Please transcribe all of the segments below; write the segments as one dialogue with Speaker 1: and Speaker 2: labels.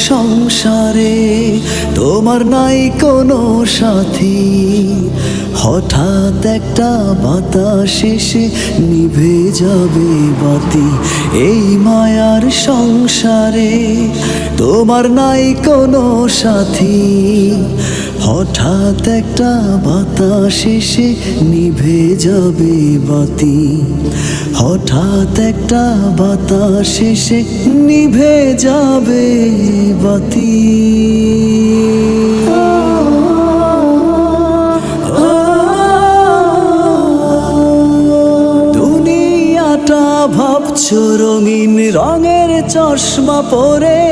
Speaker 1: সংসারে তোমার নাই কোনো সাথী, হঠাৎ একটা বাতাস এসে নিভে যাবে বাতি। এই মায়ার সংসারে তোমার নাই কোনো সাথী, হঠাৎ একটা বাতাস এসে নিভে যাবে বাতি। হঠাৎ একটা বাতাস এসে নিভে যাবে বাতি। দুনিয়াটা ভাবছো রঙিন রঙের চশমা পরে,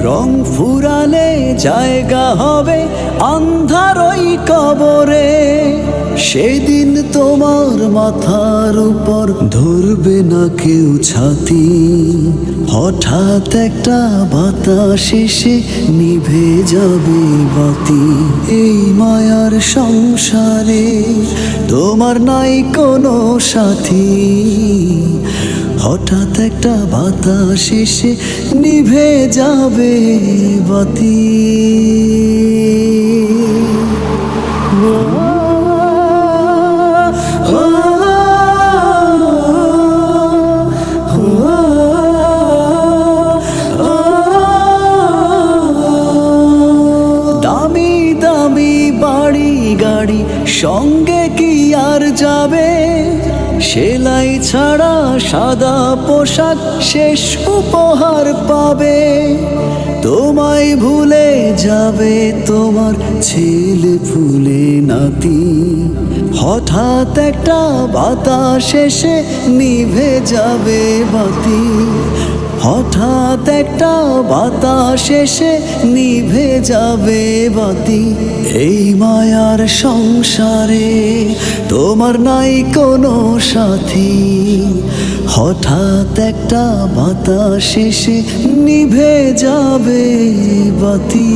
Speaker 1: রং ফুরালে জায়গা হবে আন্ধার ওই কবরে। সেদিন তোমার মাথার উপর ধরবে না কেউ ছাতি, হঠাৎ একটা বাতাস এসে নিভে যাবে বাতি। এই মায়ার সংসারে তোমার নাই কোনো সাথী, হঠাৎ একটা বাতাস এসে নিভে যাবে বাতি। দামি দামি বাড়ি গাড়ি সঙ্গে কি আর যাবে, সেলাই ছাড়া সাদা পোশাক শেষ উপহার পাবে। তোমায় ভুলে যাবে তোমার ছেলে ফুলে নাতি, হঠাৎ একটা বাতাস এসে নিভে যাবে বাতি। হঠাৎ একটা বাতাস এসে নিভে যাবে বাতি। এই মায়ার সংসারে তোমার নাই কোনো সাথী, হঠাৎ একটা বাতাস এসে নিভে যাবে বাতি।